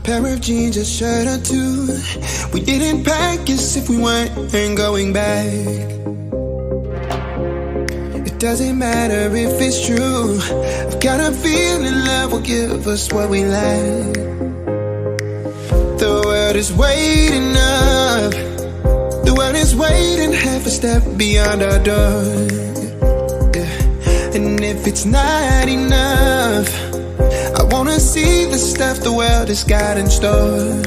pair of jeans, a shirt or two. We didn't pack as if we weren't going back. It doesn't matter if it's true. I've got a feeling love will give us what we lack. The world is waiting up. The world is waiting half a step beyond our door. Yeah. And if it's not enough, I wanna see the stuff the world has got in store.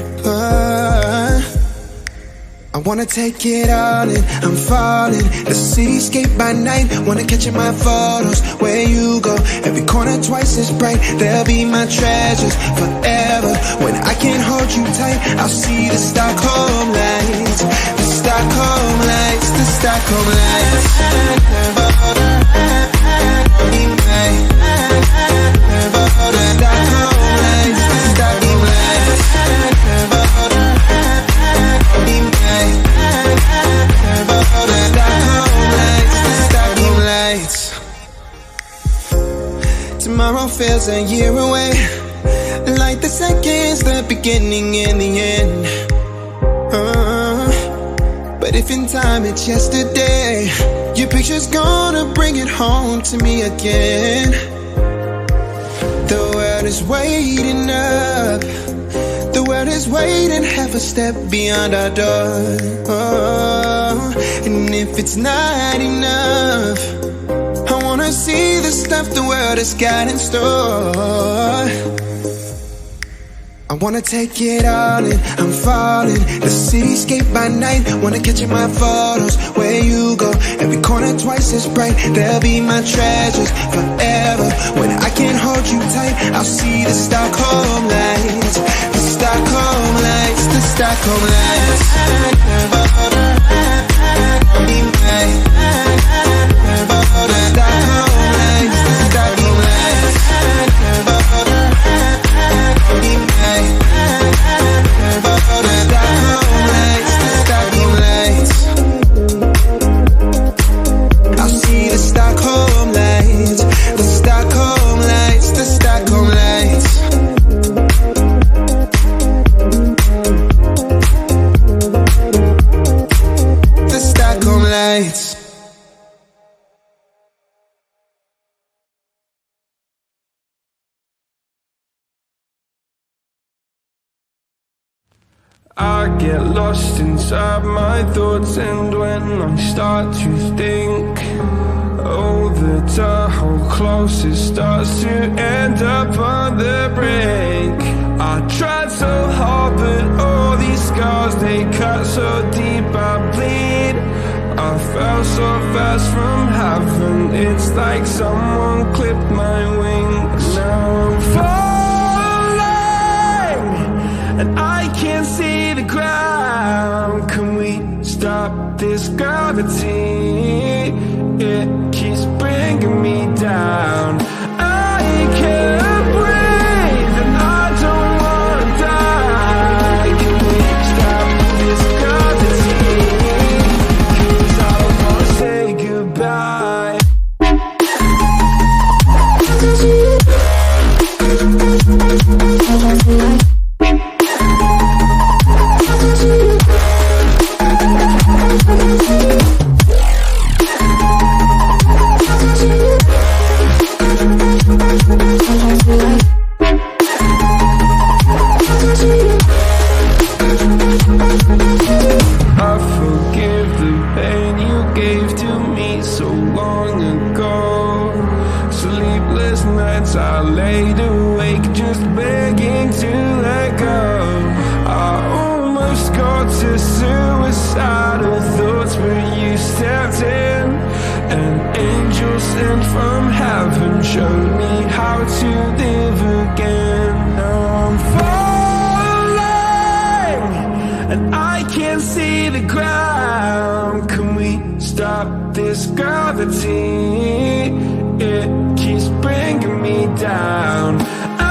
I wanna take it all in, I'm falling. The cityscape by night, wanna catch in my photos. Where you go, every corner twice as bright. They'll be my treasures forever. When I can't hold you tight, I'll see the Stockholm lights. The Stockholm lights, the Stockholm lights. Tomorrow feels a year away, like the seconds, the beginning and the end. But if in time it's yesterday, your picture's gonna bring it home to me again. The world is waiting up. The world is waiting half a step beyond our door. And if it's not enough, I wanna see the stuff the world has got in store. I wanna take it all in, I'm falling. The cityscape by night, wanna catch in my photos. Where you go, every corner twice as bright. They'll be my treasures forever. When I can't hold you tight, I'll see the Stockholm lights. The Stockholm lights, the Stockholm lights. I get lost inside my thoughts, and when I start to think, oh, the tunnel closer starts to end up on the brink. I tried so hard, but all these scars, they cut so deep I bleed. I fell so fast from heaven, it's like someone clipped my wings. Now I'm falling, and I can't see the ground. Can we stop this gravity? It keeps bringing me down. I can't breathe and I don't wanna die. Can we stop this gravity? 'Cause I don't wanna say goodbye. I laid awake just begging to let go. I almost got to suicidal thoughts, but you stepped in. An angel sent from heaven showed me how to live again. Now I'm falling, and I can't see the ground. Can we stop this gravity? It keeps bringing me down. I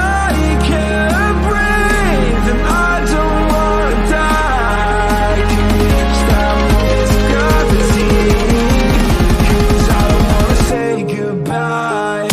can't breathe and I don't wanna die. Can we stop this gravity? 'Cause I don't wanna say goodbye.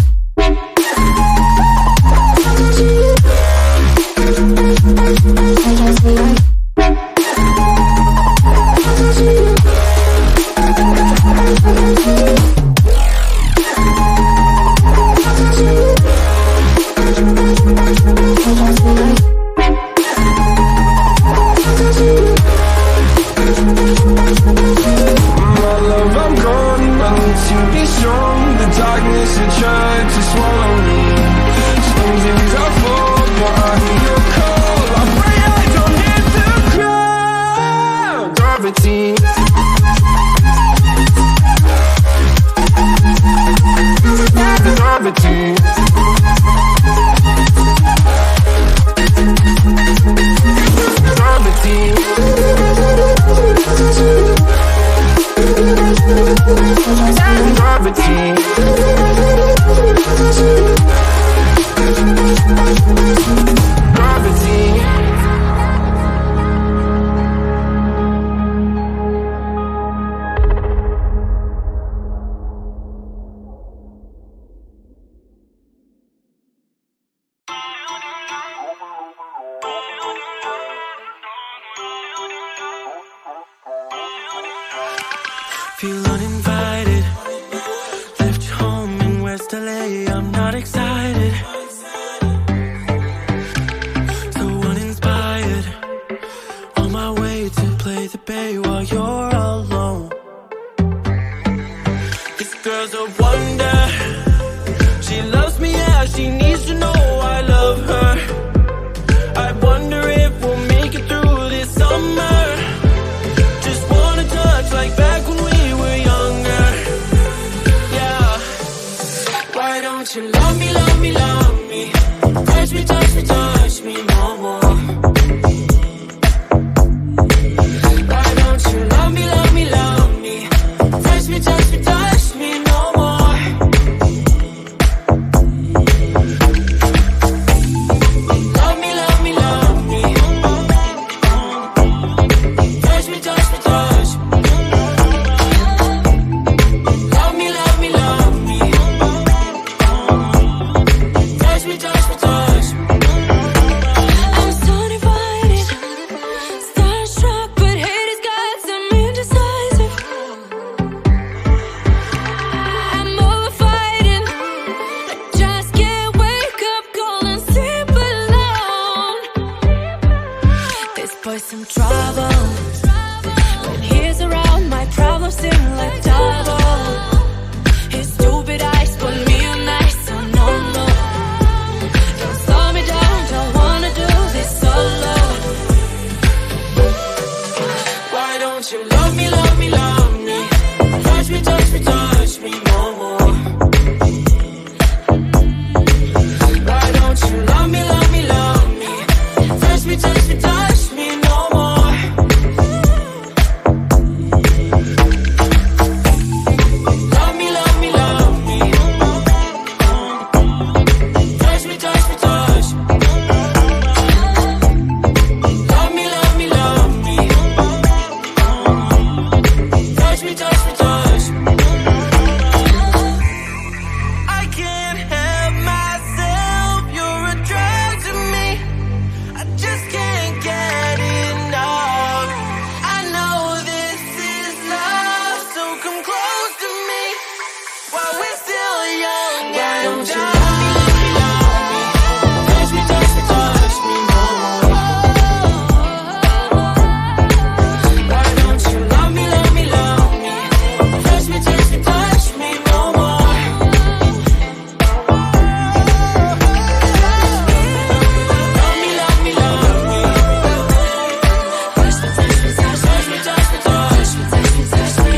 Feel uninvited. Left home in West LA. I'm not excited. So uninspired. On my way to play the bay while you're alone. This girl's a wonder. She loves me, yeah, she needs to know I love her. I wonder if we'll make it through this summer. Just wanna touch like back when we were younger. Yeah. Why don't you love me, love me, love me? Touch me, touch me, touch me no more. Why don't you love me, love me, love me? Touch me, touch me, touch me no more. Love me, love me, love me. Touch me, touch me, touch me. Love me, love me, love me. Touch me, touch me, touch me. I'm so divided, starstruck, but hate has got some indecisive. I'm over fighting, I just can't wake up cold and sleep alone. This boy's some trouble. When he's around, my problems seem like double. His stupid eyes put me on ice, so no, no. Don't slow me down, don't wanna do this solo. Why don't you love me, love me, love me? Touch me, touch me, touch me no more. Why don't you love me, love me, love me? Touch me, touch me, touch me no more. Love me, love me, love me. Touch me, touch me, touch me. Love me, love me, love me. Touch me, touch me, touch me. I can't help myself, you're a drug to me. I just can't get enough. I know this is love, so come close to me while we're still young. Why don't you love me, love me, love me? Touch me, touch me, touch me no more. Why don't you love me, love me, love me? Touch me, touch me, touch me no more. Love me, love me, love me. Touch me, touch me, touch me, touch me, touch me, touch me, touch me.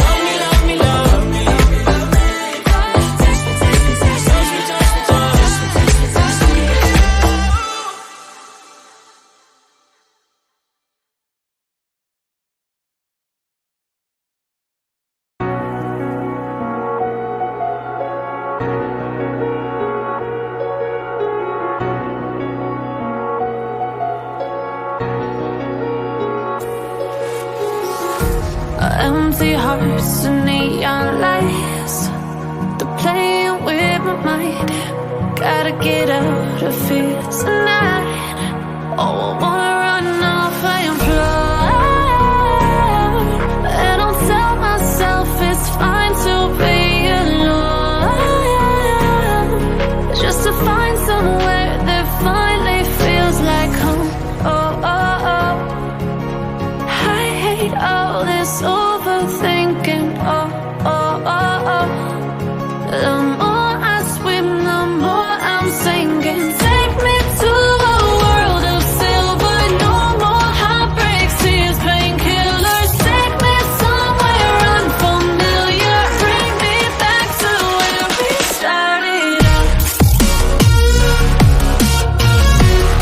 Love me, love me, love me. Touch me, touch me, touch me, touch me, touch me, touch me, touch me. Empty hearts and neon lights, they're playing with my mind. Gotta get out of here tonight. Oh, I wanna run off and fly. And I'll tell myself it's fine to be alone, just to find somewhere that finally feels like home. Oh, oh, oh. I hate all this